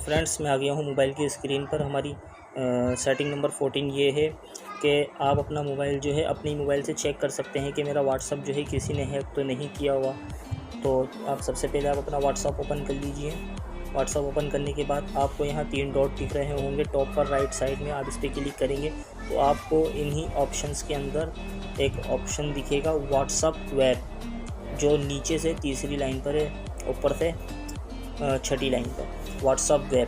Friends मैं आ गया हूँ मोबाइल की स्क्रीन पर। हमारी सेटिंग नंबर 14 ये है कि आप अपना मोबाइल जो है अपनी मोबाइल से चेक कर सकते हैं कि मेरा व्हाट्सअप जो है किसी ने हैक तो नहीं किया हुआ। तो आप सबसे पहले आप अपना व्हाट्सअप ओपन कर लीजिए। व्हाट्सअप ओपन करने के बाद आपको यहाँ 3 डॉट दिख रहे होंगे टॉप पर राइट साइड में। आप इस पर क्लिक करेंगे तो आपको इन्हीं ऑप्शंस के अंदर एक ऑप्शन दिखेगा व्हाट्सअप वेब, जो नीचे से तीसरी लाइन पर है, ऊपर से छठी लाइन पर व्हाट्सअप वेब।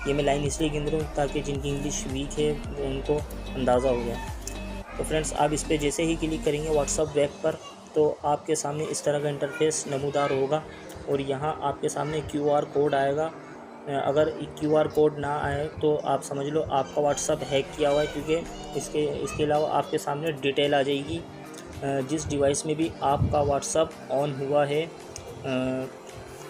ये मैं लाइन इसलिए गिन रहा हूँ ताकि जिनकी इंग्लिश वीक है वो उनको अंदाज़ा हो गया। तो फ्रेंड्स आप इस पर जैसे ही क्लिक करेंगे व्हाट्सअप वेब पर तो आपके सामने इस तरह का इंटरफेस नमूदार होगा और यहाँ आपके सामने QR कोड आएगा। अगर QR कोड ना आए तो आप समझ लो आपका व्हाट्सअप हैक किया हुआ है, क्योंकि इसके अलावा आपके सामने डिटेल आ जाएगी जिस डिवाइस में भी आपका व्हाट्सअप ऑन हुआ है,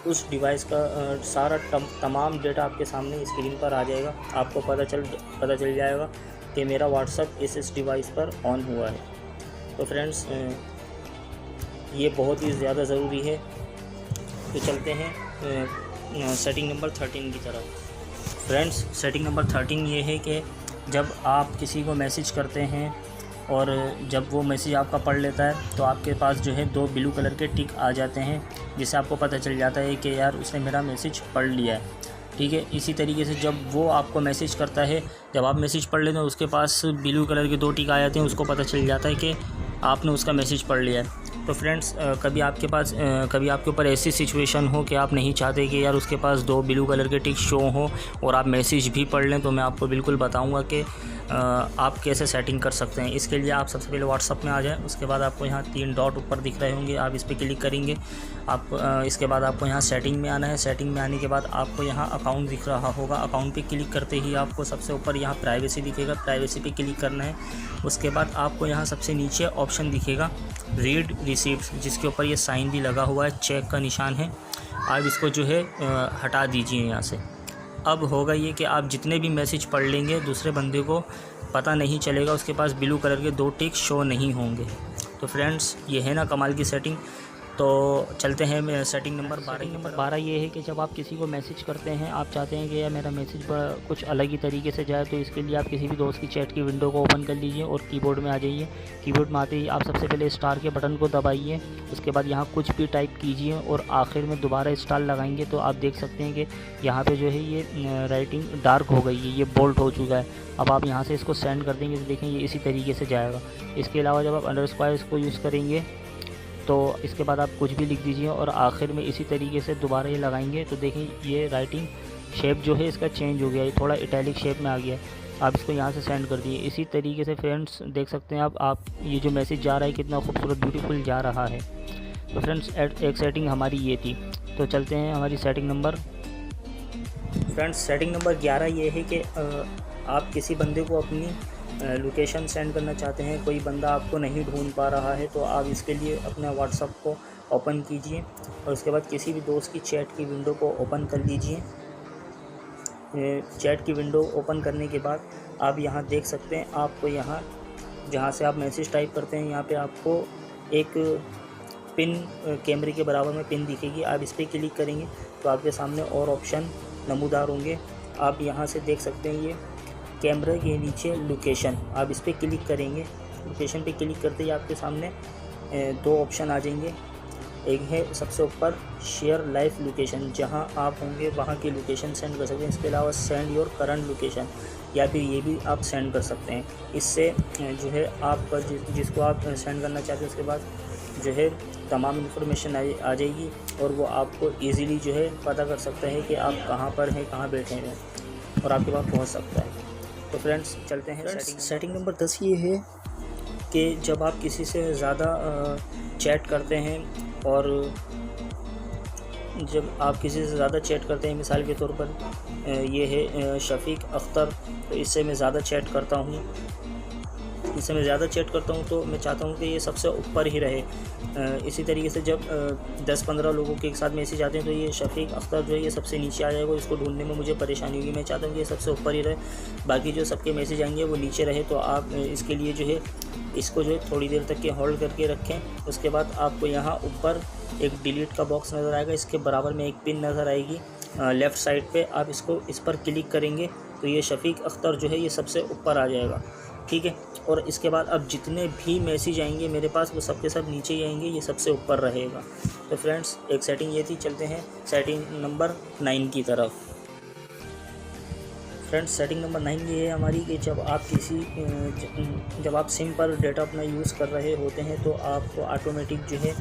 उस डिवाइस का सारा तमाम डेटा आपके सामने स्क्रीन पर आ जाएगा। आपको पता चल जाएगा कि मेरा व्हाट्सअप इस डिवाइस पर ऑन हुआ है। तो फ्रेंड्स ये बहुत ही ज़्यादा ज़रूरी है। तो चलते हैं सेटिंग नंबर 13 की तरफ। फ्रेंड्स सेटिंग नंबर 13 ये है कि जब आप किसी को मैसेज करते हैं और जब वो मैसेज आपका पढ़ लेता है तो आपके पास जो है 2 ब्लू कलर के टिक आ जाते हैं, जिससे आपको पता चल जाता है कि यार उसने मेरा मैसेज पढ़ लिया है। ठीक है, इसी तरीके से जब वो आपको मैसेज करता है, जब आप मैसेज पढ़ लेते हैं उसके पास ब्लू कलर के 2 टिक आ जाते हैं, उसको पता चल जाता है कि आपने उसका मैसेज पढ़ लिया है। तो फ्रेंड्स कभी आपके ऊपर ऐसी सिचुएशन हो कि आप नहीं चाहते कि यार उसके पास 2 ब्लू कलर के टिक शो हो और आप मैसेज भी पढ़ लें, तो मैं आपको बिल्कुल बताऊंगा कि आप कैसे सेटिंग कर सकते हैं। इसके लिए आप सबसे पहले व्हाट्सअप में आ जाएं। उसके बाद आपको यहाँ 3 डॉट ऊपर दिख रहे होंगे, आप इस पर क्लिक करेंगे। इसके बाद आपको यहाँ सेटिंग में आना है। सेटिंग में आने के बाद आपको यहाँ अकाउंट दिख रहा होगा। अकाउंट पे क्लिक करते ही आपको सबसे ऊपर यहाँ प्राइवेसी दिखेगा, प्राइवेसी पे क्लिक करना है। उसके बाद आपको यहाँ सबसे नीचे ऑप्शन दिखेगा रीड रिसीप्ट, जिसके ऊपर ये साइन भी लगा हुआ है, चेक का निशान है। आप इसको जो है हटा दीजिए यहाँ से। अब होगा ये कि आप जितने भी मैसेज पढ़ लेंगे दूसरे बंदे को पता नहीं चलेगा, उसके पास ब्लू कलर के 2 टिक शो नहीं होंगे। तो फ्रेंड्स ये है ना कमाल की सेटिंग। तो चलते हैं सेटिंग नंबर 12 ये है कि जब आप किसी को मैसेज करते हैं, आप चाहते हैं कि यार मेरा मैसेज कुछ अलग ही तरीके से जाए, तो इसके लिए आप किसी भी दोस्त की चैट की विंडो को ओपन कर लीजिए और कीबोर्ड में आ जाइए। कीबोर्ड में आते ही आप सबसे पहले स्टार के बटन को दबाइए। उसके बाद यहाँ कुछ भी टाइप कीजिए और आखिर में दोबारा स्टार लगाएंगे तो आप देख सकते हैं कि यहाँ पर जो है ये राइटिंग डार्क हो गई है, ये बोल्ड हो चुका है। अब आप यहाँ से इसको सेंड कर देंगे तो देखें ये इसी तरीके से जाएगा। इसके अलावा जब आप अंडरस्कोर इसको यूज़ करेंगे तो इसके बाद आप कुछ भी लिख दीजिए और आखिर में इसी तरीके से दोबारा ये लगाएंगे तो देखें ये राइटिंग शेप जो है इसका चेंज हो गया, ये थोड़ा इटैलिक शेप में आ गया। आप इसको यहाँ से सेंड कर दिए। इसी तरीके से फ्रेंड्स देख सकते हैं आप ये जो मैसेज जा रहा है कितना खूबसूरत ब्यूटीफुल जा रहा है। तो फ्रेंड्स एक सेटिंग हमारी ये थी। तो चलते हैं हमारी सेटिंग नंबर 11 ये है कि आप किसी बंदे को अपनी लोकेशन सेंड करना चाहते हैं, कोई बंदा आपको नहीं ढूंढ पा रहा है, तो आप इसके लिए अपना व्हाट्सअप को ओपन कीजिए और उसके बाद किसी भी दोस्त की चैट की विंडो को ओपन कर लीजिए। चैट की विंडो ओपन करने के बाद आप यहाँ देख सकते हैं, आपको यहाँ जहाँ से आप मैसेज टाइप करते हैं यहाँ पे आपको एक पिन कैमरे के बराबर में पिन दिखेगी। आप इस पर क्लिक करेंगे तो आपके सामने और ऑप्शन नमूदार होंगे। आप यहाँ से देख सकते हैं ये कैमरे के नीचे लोकेशन, आप इस पर क्लिक करेंगे। लोकेशन पे क्लिक करते ही आपके सामने 2 ऑप्शन आ जाएंगे। एक है सबसे ऊपर शेयर लाइव लोकेशन, जहां आप होंगे वहां की लोकेशन सेंड कर सकते हैं। इसके अलावा सेंड योर करंट लोकेशन, या फिर ये भी आप सेंड कर सकते हैं। इससे जो है आप जिसको आप सेंड करना चाहते हैं उसके बाद जो है तमाम इन्फॉर्मेशन आ जाएगी और वो आपको ईज़िली जो है पता कर सकता है कि आप कहाँ पर हैं, कहाँ बैठे हैं और आपके पास पहुँच सकता है। तो फ्रेंड्स चलते हैं सेटिंग नंबर 10 ये है कि जब आप किसी से ज़्यादा चैट करते हैं और जब आप किसी से ज़्यादा चैट करते हैं, मिसाल के तौर पर ये है शफीक अख्तर, तो इससे मैं ज़्यादा चैट करता हूँ तो मैं चाहता हूँ कि ये सबसे ऊपर ही रहे। इसी तरीके से जब 10-15 लोगों के एक साथ मैसेज आते हैं तो ये शफीक अख्तर जो है ये सबसे नीचे आ जाएगा, इसको ढूंढने में मुझे परेशानी होगी। मैं चाहता हूँ कि ये सबसे ऊपर ही रहे, बाकी जो सबके मैसेज आएंगे वो नीचे रहे। तो आप इसके लिए जो है इसको जो है थोड़ी देर तक के होल्ड करके रखें। उसके बाद आपको यहाँ ऊपर एक डिलीट का बॉक्स नज़र आएगा, इसके बराबर में एक पिन नज़र आएगी। लेफ़्ट साइड पे आप इस पर क्लिक करेंगे तो ये शफ़ीक अख्तर जो है ये सबसे ऊपर आ जाएगा, ठीक है। और इसके बाद अब जितने भी मैसेज आएंगे मेरे पास वो सब के सब नीचे ही आएंगे, ये सबसे ऊपर रहेगा। तो फ्रेंड्स एक सेटिंग ये थी। चलते हैं सेटिंग नंबर 9 की तरफ। फ्रेंड्स सेटिंग नंबर 9 ये है हमारी कि जब आप सिम पर डेटा अपना यूज़ कर रहे होते हैं तो आपको ऑटोमेटिक जो है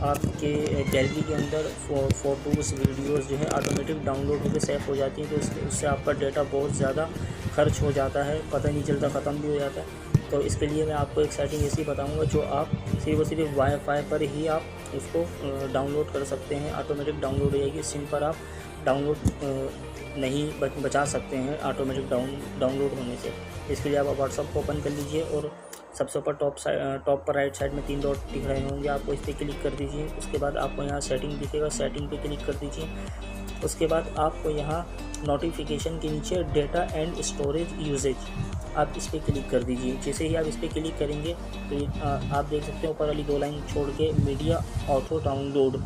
आपके गैलरी के अंदर फ़ोटोज़ वीडियोज़ जो है ऑटोमेटिक डाउनलोड होकर सेव हो जाती हैं। तो उससे आपका डेटा बहुत ज़्यादा खर्च हो जाता है, पता नहीं चलता, ख़त्म भी हो जाता है। तो इसके लिए मैं आपको एक सेटिंग ऐसी बताऊंगा जो आप सिर्फ वाईफाई पर ही आप उसको डाउनलोड कर सकते हैं, ऑटोमेटिक डाउनलोड हो जाएगी। सिम पर आप डाउनलोड नहीं बचा सकते हैं ऑटोमेटिक डाउनलोड होने से। इसके लिए आप व्हाट्सअप को ओपन कर लीजिए और सबसे ऊपर टॉप पर राइट साइड में 3 डॉट दिख रहे होंगे, आपको इस पर क्लिक कर दीजिए। उसके बाद आपको यहाँ सेटिंग दिखेगा, सेटिंग पे क्लिक कर दीजिए। उसके बाद आपको यहाँ नोटिफिकेशन के नीचे डेटा एंड स्टोरेज यूजेज, आप इस पर क्लिक कर दीजिए। जैसे ही आप इस पर क्लिक करेंगे तो आप देख सकते हैं ऊपर वाली 2 लाइन छोड़ के media auto download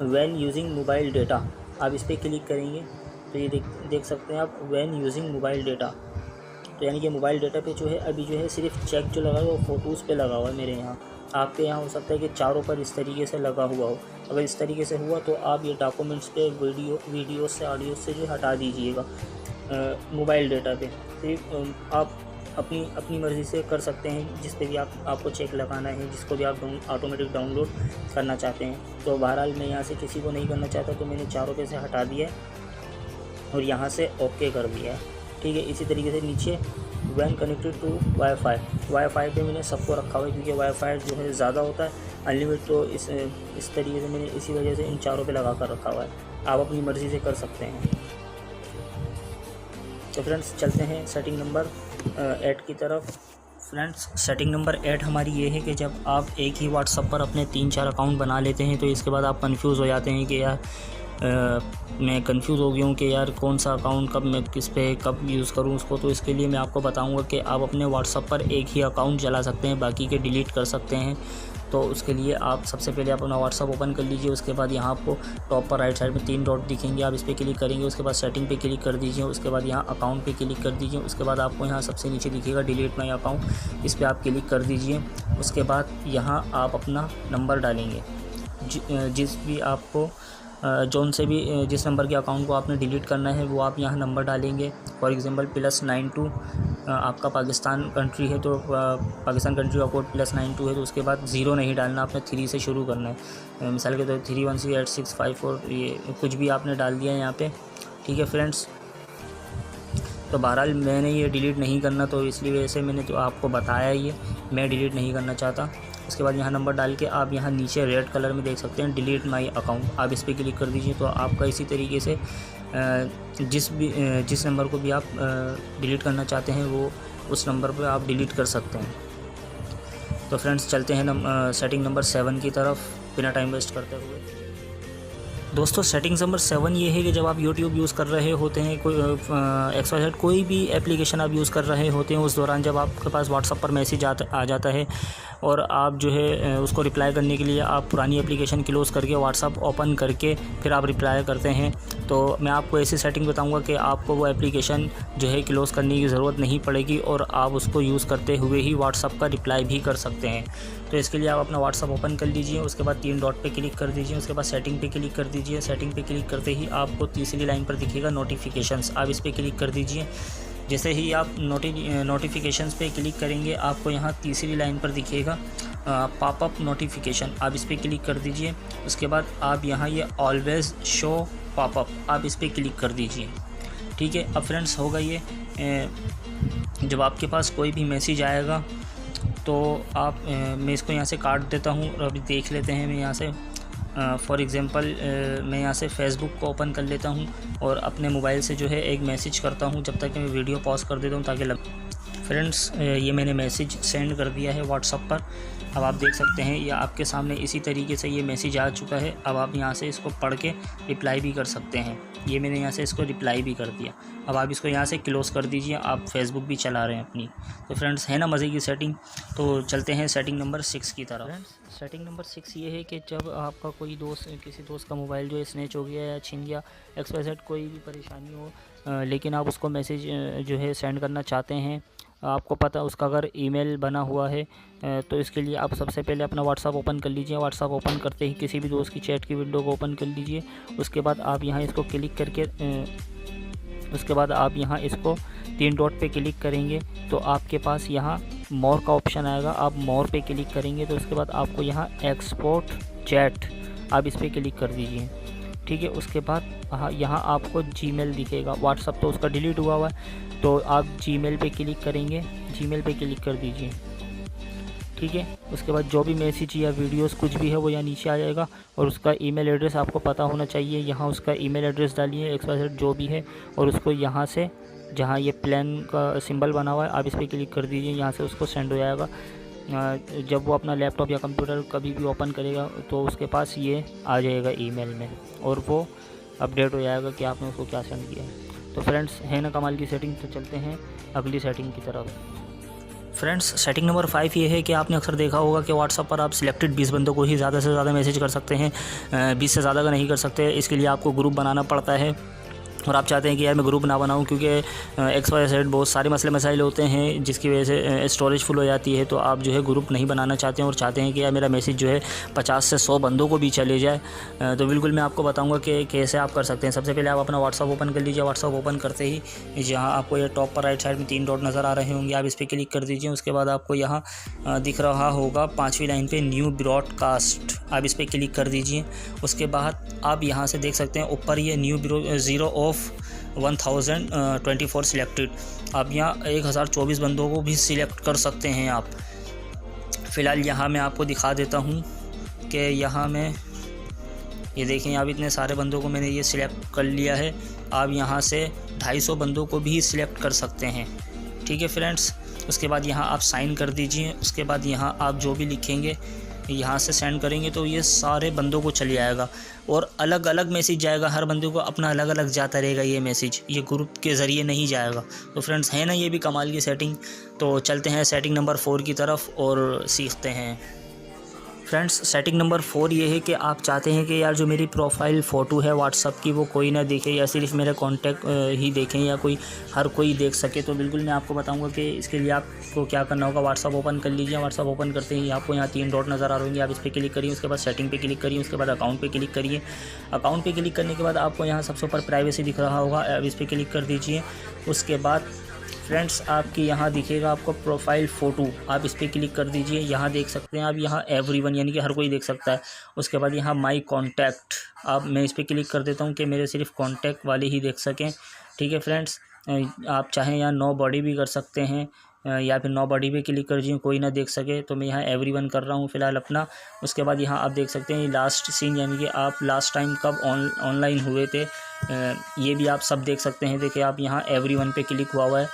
when using mobile data, आप इस पर क्लिक करेंगे तो ये देख सकते हैं आप व्हेन यूजिंग मोबाइल डेटा। तो यानी कि मोबाइल डेटा पे जो है अभी जो है सिर्फ चेक जो लगा है वो फ़ोटोज़ पे लगा हुआ है मेरे यहाँ। आपके यहाँ हो सकता है कि चारों पर इस तरीके से लगा हुआ हो। अगर इस तरीके से हुआ तो आप ये डॉक्यूमेंट्स पे वीडियो से ऑडियो से जो हटा दीजिएगा मोबाइल डेटा पे। सिर्फ आप अपनी मर्ज़ी से कर सकते हैं, जिस पे भी आपको चेक लगाना है, जिसको भी आप ऑटोमेटिक डाउनलोड करना चाहते हैं। तो बहरहाल मैं यहाँ से किसी को नहीं करना चाहता तो मैंने चारों पे से हटा दिया और यहाँ से ओके कर दिया है, ठीक है। इसी तरीके से नीचे व्हेन कनेक्टेड टू वाईफाई पे मैंने सबको रखा हुआ है क्योंकि वाईफाई जो है ज़्यादा होता है अनलिमिटेड, तो इस तरीके से मैंने इसी वजह से इन चारों पे लगा कर रखा हुआ है। आप अपनी मर्ज़ी से कर सकते हैं। तो फ्रेंड्स चलते हैं सेटिंग नंबर 8 की तरफ। फ्रेंड्स सेटिंग नंबर 8 हमारी ये है कि जब आप एक ही व्हाट्सएप पर अपने 3-4 अकाउंट बना लेते हैं तो इसके बाद आप कंफ्यूज हो जाते हैं कि यार मैं कंफ्यूज हो गया हूँ कि यार कौन सा अकाउंट कब मैं किस पे कब यूज़ करूँ उसको। तो इसके लिए मैं आपको बताऊँगा कि आप अपने व्हाट्सएप पर एक ही अकाउंट चला सकते हैं, बाकी के डिलीट कर सकते हैं। तो उसके लिए आप सबसे पहले अपना व्हाट्सएप ओपन कर लीजिए। उसके बाद यहाँ आपको टॉप पर राइट साइड में 3 डॉट दिखेंगे, आप इस पर क्लिक करेंगे। उसके बाद सेटिंग पे क्लिक कर दीजिए। उसके बाद यहाँ अकाउंट पे क्लिक कर दीजिए। उसके बाद आपको यहाँ सबसे नीचे दिखेगा डिलीट माई अकाउंट, इस पर आप क्लिक कर दीजिए। उसके बाद यहाँ आप अपना नंबर डालेंगे, जिस भी आपको जोन से भी जिस नंबर के अकाउंट को आपने डिलीट करना है वो आप यहाँ नंबर डालेंगे। फॉर एग्जांपल +92 आपका पाकिस्तान कंट्री है तो पाकिस्तान कंट्री का कोड +92 है, तो उसके बाद 0 नहीं डालना, आपने 3 से शुरू करना है। मिसाल के तौर 3138654 ये कुछ भी आपने डाल दिया है यहाँ पे, ठीक है फ्रेंड्स। तो बहरहाल मैंने ये डिलीट नहीं करना, तो इसलिए वजह से मैंने तो आपको बताया ये मैं डिलीट नहीं करना चाहता। उसके बाद यहाँ नंबर डाल के आप यहाँ नीचे रेड कलर में देख सकते हैं डिलीट माई अकाउंट, आप इस पर क्लिक कर दीजिए। तो आपका इसी तरीके से जिस नंबर को भी आप डिलीट करना चाहते हैं वो उस नंबर पर आप डिलीट कर सकते हैं। तो फ्रेंड्स चलते हैं सेटिंग नंबर 7 की तरफ बिना टाइम वेस्ट करते हुए। दोस्तों सेटिंग्स नंबर 7 ये है कि जब आप YouTube यूज़ कर रहे होते हैं, कोई भी एप्लीकेशन आप यूज़ कर रहे होते हैं, उस दौरान जब आपके पास व्हाट्सएप पर मैसेज आ जाता है और आप जो है उसको रिप्लाई करने के लिए आप पुरानी एप्लीकेशन क्लोज़ करके व्हाट्सएप ओपन करके फिर आप रिप्लाई करते हैं। तो मैं आपको ऐसी सेटिंग बताऊंगा कि आपको वो एप्लीकेशन जो है क्लोज़ करने की ज़रूरत नहीं पड़ेगी और आप उसको यूज़ करते हुए ही व्हाट्सएप का रिप्लाई भी कर सकते हैं। तो इसके लिए आप अपना व्हाट्सएप ओपन कर लीजिए। उसके बाद 3 डॉट पे क्लिक कर दीजिए। उसके बाद सेटिंग पे क्लिक कर दीजिए। सेटिंग पे क्लिक करते ही आपको तीसरी लाइन पर दिखेगा नोटिफिकेशंस, आप इस पर क्लिक कर दीजिए। जैसे ही आप नोटिफिकेशंस पे क्लिक करेंगे आपको यहाँ तीसरी लाइन पर दिखेगा पॉपअप नोटिफिकेशन, आप इस पर क्लिक कर दीजिए। उसके बाद आप यहाँ ये ऑलवेज़ शो पॉपअप, आप इस पर क्लिक कर दीजिए, ठीक है। अब फ्रेंड्स होगा ये जब आपके पास कोई भी मैसेज आएगा तो आप मैं इसको यहाँ से काट देता हूँ और अभी देख लेते हैं। मैं यहाँ से फॉर एग्ज़ाम्पल मैं यहाँ से फ़ेसबुक को ओपन कर लेता हूँ और अपने मोबाइल से जो है एक मैसेज करता हूँ, जब तक कि मैं वीडियो पॉज कर देता हूँ ताकि फ्रेंड्स ये मैंने मैसेज सेंड कर दिया है व्हाट्सएप पर। अब आप देख सकते हैं ये आपके सामने इसी तरीके से ये मैसेज आ चुका है। अब आप यहाँ से इसको पढ़ के रिप्लाई भी कर सकते हैं। ये मैंने यहाँ से इसको रिप्लाई भी कर दिया। अब आप इसको यहाँ से क्लोज़ कर दीजिए। आप फेसबुक भी चला रहे हैं अपनी। तो फ्रेंड्स है ना मज़े की सेटिंग। तो चलते हैं सेटिंग नंबर 6 की तरफ। फ्रेंड्स सेटिंग नंबर 6 ये है कि जब आपका कोई दोस्त किसी दोस्त का मोबाइल जो है स्नैच हो गया या छिन गया, XYZ कोई भी परेशानी हो, लेकिन आप उसको मैसेज जो है सेंड करना चाहते हैं, आपको पता उसका अगर ईमेल बना हुआ है, तो इसके लिए आप सबसे पहले अपना व्हाट्सअप ओपन कर लीजिए। व्हाट्सअप ओपन करते ही किसी भी दोस्त की चैट की विंडो को ओपन कर लीजिए। उसके बाद आप यहाँ इसको क्लिक करके उसके बाद आप यहाँ इसको 3 डॉट पे क्लिक करेंगे तो आपके पास यहाँ मोर का ऑप्शन आएगा। आप मोर पे क्लिक करेंगे तो उसके बाद आपको यहाँ एक्सपोर्ट चैट आप इस पर क्लिक कर दीजिए। ठीक है, उसके बाद यहाँ आपको जीमेल दिखेगा। व्हाट्सअप तो उसका डिलीट हुआ है, तो आप जीमेल पे क्लिक करेंगे, जीमेल पे क्लिक कर दीजिए। ठीक है, उसके बाद जो भी मैसेज या वीडियोस कुछ भी है वो यहाँ नीचे आ जाएगा और उसका ईमेल एड्रेस आपको पता होना चाहिए। यहाँ उसका ईमेल एड्रेस डालिए, XYZ जो भी है, और उसको यहाँ से जहाँ ये प्लान का सिंबल बना हुआ है आप इस पर क्लिक कर दीजिए। यहाँ से उसको सेंड हो जाएगा। जब वो अपना लैपटॉप या कंप्यूटर कभी भी ओपन करेगा तो उसके पास ये आ जाएगा ईमेल में, और वो अपडेट हो जाएगा कि आपने उसको क्या सेंड किया है। तो फ्रेंड्स है ना कमाल की सेटिंग। तो चलते हैं अगली सेटिंग की तरफ। फ्रेंड्स सेटिंग नंबर 5 ये है कि आपने अक्सर देखा होगा कि व्हाट्सअप पर आप सिलेक्टेड 20 बंदों को ही ज़्यादा से ज़्यादा मैसेज कर सकते हैं, 20 से ज़्यादा का नहीं कर सकते। इसके लिए आपको ग्रुप बनाना पड़ता है और आप चाहते हैं कि यार मैं ग्रुप ना बनाऊं क्योंकि XYZ बहुत सारे मसले मसाइल होते हैं जिसकी वजह से स्टोरेज फुल हो जाती है। तो आप जो है ग्रुप नहीं बनाना चाहते हैं और चाहते हैं कि यार मेरा मैसेज जो है 50 से 100 बंदों को भी चले जाए। तो बिल्कुल मैं आपको बताऊंगा कि कैसे आप कर सकते हैं। सबसे पहले आप अपना व्हाट्सअप ओपन कर लीजिए। व्हाट्सअप ओपन करते ही जहाँ आपको ये टॉप पर राइट साइड में 3 डॉट नज़र आ रहे होंगे, आप इस पर क्लिक कर दीजिए। उसके बाद आपको यहाँ दिख रहा होगा 5वीं लाइन पर न्यू ब्रॉडकास्ट, आप इस पर क्लिक कर दीजिए। उसके बाद आप यहाँ से देख सकते हैं ऊपर ये न्यू 0 ऑफ 1024 सिलेक्टेड, आप यहाँ 1024 बंदों को भी सिलेक्ट कर सकते हैं आप। फ़िलहाल यहाँ मैं आपको दिखा देता हूँ कि यहाँ मैं ये देखें, आप इतने सारे बंदों को मैंने ये सिलेक्ट कर लिया है। आप यहाँ से 250 बंदों को भी सिलेक्ट कर सकते हैं। ठीक है फ्रेंड्स, उसके बाद यहाँ आप साइन कर दीजिए। उसके बाद यहाँ आप जो भी लिखेंगे यहाँ से सेंड करेंगे तो ये सारे बंदों को चले जाएगा और अलग अलग मैसेज जाएगा। हर बंदे को अपना अलग अलग जाता रहेगा ये मैसेज, ये ग्रुप के ज़रिए नहीं जाएगा। तो फ्रेंड्स है ना ये भी कमाल की सेटिंग। तो चलते हैं सेटिंग नंबर 4 की तरफ और सीखते हैं। फ्रेंड्स सेटिंग नंबर 4 ये है कि आप चाहते हैं कि यार जो मेरी प्रोफाइल फ़ोटो है व्हाट्सअप की वो कोई ना देखे या सिर्फ मेरे कॉन्टैक्ट ही देखें या हर कोई देख सके। तो बिल्कुल मैं आपको बताऊंगा कि इसके लिए आपको क्या करना होगा। व्हाट्सअप ओपन कर लीजिए। व्हाट्सअप ओपन करते ही आपको यहाँ 3 डॉट नज़र आ रहे होंगे, आप इस पर क्लिक करिए। उसके बाद सेटिंग पे क्लिक करिए। उसके बाद अकाउंट पे क्लिक करिए। अकाउंट पे क्लिक करने के बाद आपको यहाँ सबसे ऊपर प्राइवेसी दिख रहा होगा, आप इस पर क्लिक कर दीजिए। उसके बाद फ्रेंड्स आपकी यहाँ दिखेगा आपको प्रोफाइल फ़ोटो, आप इस पर क्लिक कर दीजिए। यहाँ देख सकते हैं आप यहाँ एवरीवन यानी कि हर कोई देख सकता है। उसके बाद यहाँ माई कॉन्टैक्ट, मैं इस पर क्लिक कर देता हूँ कि मेरे सिर्फ कॉन्टैक्ट वाले ही देख सकें। ठीक है फ्रेंड्स, आप चाहें यहाँ नो बॉडी भी कर सकते हैं या फिर नो बॉडी पे क्लिक कर दीजिए, कोई ना देख सके। तो मैं यहाँ एवरीवन कर रहा हूँ फ़िलहाल अपना। उसके बाद यहाँ आप देख सकते हैं लास्ट सीन यानी कि आप लास्ट टाइम कब ऑनलाइन हुए थे ये भी आप सब देख सकते हैं। देखिए आप यहाँ एवरीवन पे क्लिक हुआ है।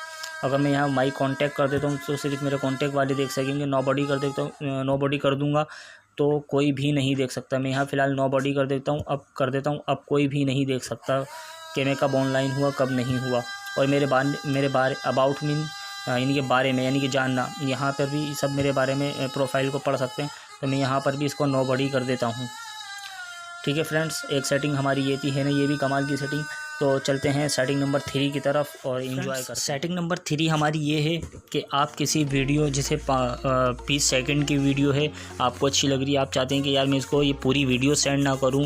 अगर मैं यहाँ माई कॉन्टैक्ट कर देता हूँ तो सिर्फ मेरे कॉन्टैक्ट वाले देख सकेंगे। नो बॉडी कर देता हूँ, नो बॉडी कर दूँगा तो कोई भी नहीं देख सकता। मैं यहाँ फ़िलहाल नो बॉडी कर देता हूँ, अब कोई भी नहीं देख सकता कि मैं कब ऑनलाइन हुआ कब नहीं हुआ। और मेरे बारे अबाउट मीन यानी कि बारे में यानी कि जानना, यहाँ पर भी सब मेरे बारे में प्रोफाइल को पढ़ सकते हैं। तो मैं यहाँ पर भी इसको नो बॉडी कर देता हूँ। ठीक है फ्रेंड्स, एक सेटिंग हमारी ये थी, है ना ये भी कमाल की सेटिंग। तो चलते हैं सेटिंग नंबर 3 की तरफ और एंजॉय कर। सेटिंग नंबर 3 हमारी ये है कि आप किसी वीडियो जैसे 20 सेकंड की वीडियो है, आपको अच्छी लग रही है, आप चाहते हैं कि यार मैं इसको ये पूरी वीडियो सेंड ना करूं,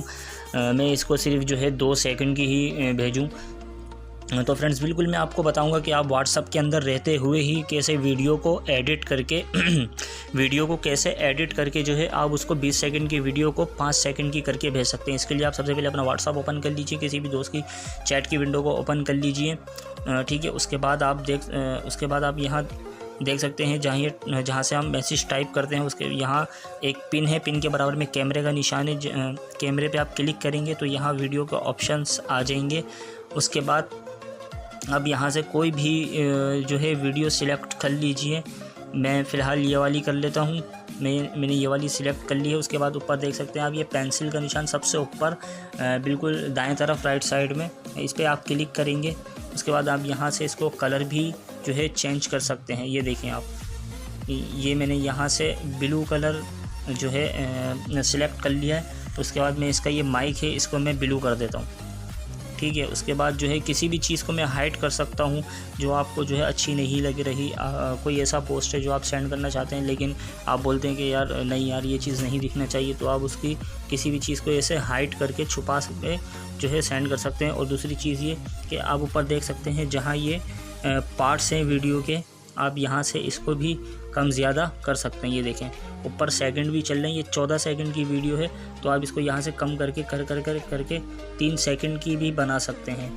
मैं इसको सिर्फ जो है 2 सेकंड की ही भेजूं। तो फ्रेंड्स बिल्कुल मैं आपको बताऊंगा कि आप व्हाट्सअप के अंदर रहते हुए ही कैसे वीडियो को एडिट करके जो है आप उसको 20 सेकंड की वीडियो को 5 सेकंड की करके भेज सकते हैं। इसके लिए आप सबसे पहले अपना व्हाट्सअप ओपन कर लीजिए, किसी भी दोस्त की चैट की विंडो को ओपन कर लीजिए। ठीक है, उसके बाद आप यहाँ देख सकते हैं जहाँ से हम मैसेज टाइप करते हैं उसके यहाँ एक पिन है, पिन के बराबर में कैमरे का निशान है। कैमरे पे आप क्लिक करेंगे तो यहाँ वीडियो के ऑप्शंस आ जाएंगे। उसके बाद अब यहाँ से कोई भी जो है वीडियो सिलेक्ट कर लीजिए। मैं फ़िलहाल ये वाली कर लेता हूँ। मैंने ये वाली सिलेक्ट कर ली है। उसके बाद ऊपर देख सकते हैं आप ये पेंसिल का निशान सबसे ऊपर बिल्कुल दाएं तरफ राइट साइड में, इस पर आप क्लिक करेंगे। उसके बाद आप यहाँ से इसको कलर भी जो है चेंज कर सकते हैं। ये देखें आप, ये मैंने यहाँ से ब्लू कलर जो है सिलेक्ट कर लिया है। उसके बाद मैं इसका ये माइक है इसको मैं ब्लू कर देता हूँ, ठीक है। उसके बाद जो है किसी भी चीज़ को मैं हाइड कर सकता हूँ जो आपको जो है अच्छी नहीं लग रही। कोई ऐसा पोस्ट है जो आप सेंड करना चाहते हैं लेकिन आप बोलते हैं कि यार नहीं यार ये चीज़ नहीं दिखना चाहिए, तो आप उसकी किसी भी चीज़ को ऐसे हाइड करके छुपा सकते जो है सेंड कर सकते हैं। और दूसरी चीज़ ये कि आप ऊपर देख सकते हैं जहाँ ये पार्ट्स हैं वीडियो के, आप यहाँ से इसको भी कम ज़्यादा कर सकते हैं। ये देखें ऊपर सेकंड भी चल रहे हैं, ये 14 सेकंड की वीडियो है तो आप इसको यहाँ से कम करके करके 3 सेकंड की भी बना सकते हैं।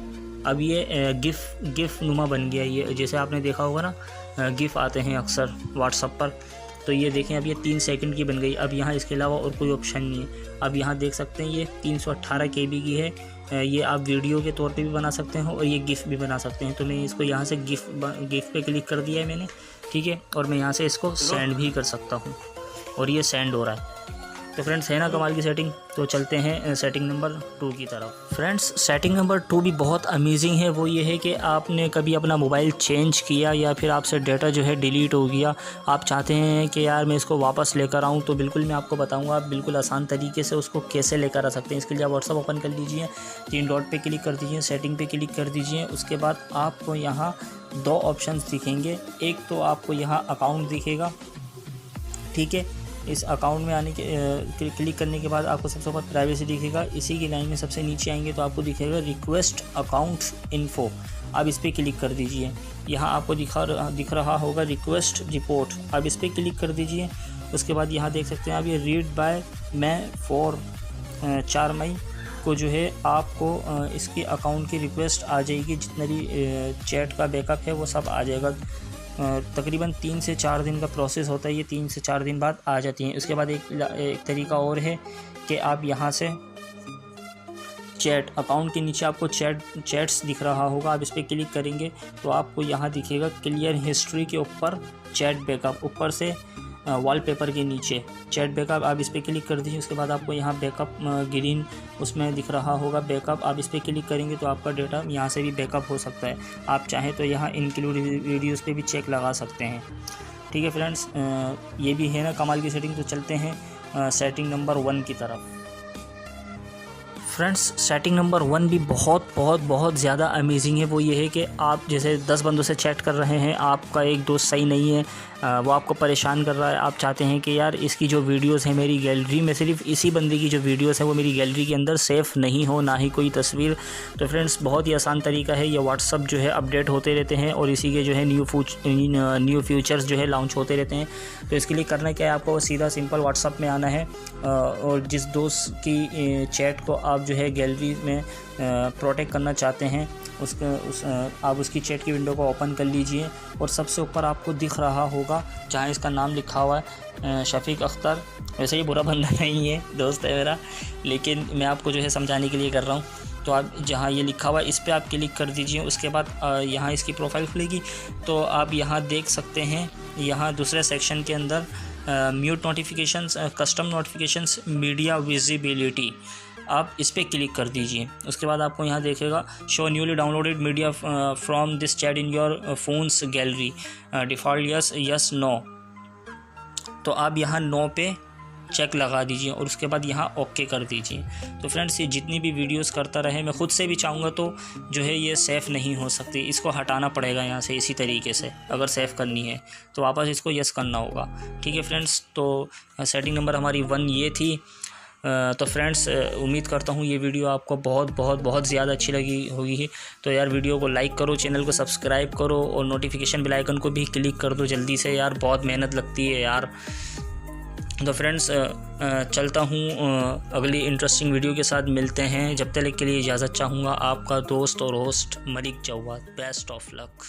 अब ये गिफ नुमा बन गया। ये जैसे आपने देखा होगा ना गिफ आते हैं अक्सर व्हाट्सएप पर, तो ये देखें अब ये 3 सेकंड की बन गई। अब यहाँ इसके अलावा और कोई ऑप्शन नहीं है। अब यहाँ देख सकते हैं ये 318 KB की है। ये आप वीडियो के तौर पे भी बना सकते हैं और ये गिफ भी बना सकते हैं। तो मैं इसको यहाँ से गिफ पे क्लिक कर दिया है मैंने, ठीक है। और मैं यहाँ से इसको सेंड भी कर सकता हूँ और ये सेंड हो रहा है। तो फ्रेंड्स है ना कमाल की सेटिंग। तो चलते हैं सेटिंग नंबर 2 की तरफ। फ्रेंड्स सेटिंग नंबर 2 भी बहुत अमेजिंग है। वो ये है कि आपने कभी अपना मोबाइल चेंज किया या फिर आपसे डाटा जो है डिलीट हो गया, आप चाहते हैं कि यार मैं इसको वापस लेकर आऊँ, तो बिल्कुल मैं आपको बताऊँगा आप बिल्कुल आसान तरीके से उसको कैसे लेकर आ सकते हैं। इसके लिए आप व्हाट्सअप ओपन कर लीजिए, 3 डॉट पे क्लिक कर दीजिए, सेटिंग पे क्लिक कर दीजिए। उसके बाद आपको यहाँ 2 ऑप्शंस दिखेंगे। एक तो आपको यहाँ अकाउंट दिखेगा, ठीक है। इस अकाउंट में आने के क्लिक करने के बाद आपको सबसे ऊपर प्राइवेसी दिखेगा। इसी की लाइन में सबसे नीचे आएंगे तो आपको दिखेगा रिक्वेस्ट अकाउंट इन्फो, आप इस पर क्लिक कर दीजिए। यहाँ आपको दिख रहा होगा रिक्वेस्ट रिपोर्ट, आप इस पर क्लिक कर दीजिए। उसके बाद यहाँ देख सकते हैं आप ये रीड बाय मैं फॉर 4 मई को जो है आपको इसके अकाउंट की रिक्वेस्ट आ जाएगी। जितना भी चैट का बैकअप है वो सब आ जाएगा। तकरीबन 3 से 4 दिन का प्रोसेस होता है, ये 3 से 4 दिन बाद आ जाती हैं। उसके बाद एक तरीका और है कि आप यहाँ से चैट अकाउंट के नीचे आपको चैट्स दिख रहा होगा, आप इस पर क्लिक करेंगे तो आपको यहाँ दिखेगा क्लियर हिस्ट्री के ऊपर चैट बैकअप, ऊपर से वॉलपेपर के नीचे चैट बैकअप, आप इस पर क्लिक कर दीजिए। उसके बाद आपको यहाँ बैकअप ग्रीन उसमें दिख रहा होगा बैकअप, आप इस पर क्लिक करेंगे तो आपका डेटा यहाँ से भी बैकअप हो सकता है। आप चाहें तो यहाँ इंक्लूड वीडियोज़ पे भी चेक लगा सकते हैं, ठीक है फ्रेंड्स। ये भी है ना कमाल की सेटिंग। तो चलते हैं सेटिंग नंबर 1 की तरफ। फ्रेंड्स सेटिंग नंबर 1 भी बहुत ज़्यादा अमेजिंग है। वो ये है कि आप जैसे 10 बंदों से चैट कर रहे हैं, आपका एक दोस्त सही नहीं है, वो आपको परेशान कर रहा है, आप चाहते हैं कि यार इसकी जो वीडियोस है मेरी गैलरी में, सिर्फ इसी बंदे की जो वीडियोस है वो मेरी गैलरी के अंदर सेफ़ नहीं हो, ना ही कोई तस्वीर। तो फ्रेंड्स बहुत ही आसान तरीका है। ये व्हाट्सअप जो है अपडेट होते रहते हैं और इसी के जो है न्यू फीचर्स जो है लॉन्च होते रहते हैं। तो इसके लिए करना क्या है, आपको सीधा सिंपल व्हाट्सअप में आना है और जिस दोस्त की चैट को आप जो है गैलरी में प्रोटेक्ट करना चाहते हैं आप उसकी चैट की विंडो को ओपन कर लीजिए और सबसे ऊपर आपको दिख रहा होगा जहाँ इसका नाम लिखा हुआ है शफीक अख्तर। वैसे ये बुरा बंदा नहीं है, दोस्त है मेरा, लेकिन मैं आपको जो है समझाने के लिए कर रहा हूँ। तो आप जहाँ ये लिखा हुआ है इस पर आप क्लिक कर दीजिए। उसके बाद यहाँ इसकी प्रोफाइल खुलेगी तो आप यहाँ देख सकते हैं, यहाँ दूसरे सेक्शन के अंदर mute notifications, custom notifications, media visibility, आप इस पर क्लिक कर दीजिए। उसके बाद आपको यहाँ देखेगा show newly downloaded media from this chat in your phone's gallery, default yes no. तो आप यहाँ नो पे चेक लगा दीजिए और उसके बाद यहाँ ओके कर दीजिए। तो फ्रेंड्स ये जितनी भी वीडियोस करता रहे, मैं ख़ुद से भी चाहूँगा तो जो है ये सेफ़ नहीं हो सकती, इसको हटाना पड़ेगा यहाँ से। इसी तरीके से अगर सेफ़ करनी है तो वापस इसको यस करना होगा, ठीक है फ्रेंड्स। तो सेटिंग नंबर हमारी 1 ये थी। तो फ्रेंड्स उम्मीद करता हूँ ये वीडियो आपको बहुत ज़्यादा अच्छी लगी होगी। तो यार वीडियो को लाइक करो, चैनल को सब्सक्राइब करो और नोटिफिकेशन बेल आइकन को भी क्लिक कर दो जल्दी से यार, बहुत मेहनत लगती है यार। तो फ्रेंड्स चलता हूँ अगली इंटरेस्टिंग वीडियो के साथ मिलते हैं। जब तक के लिए इजाज़त चाहूँगा, आपका दोस्त और host Malik Jawad. Best of luck.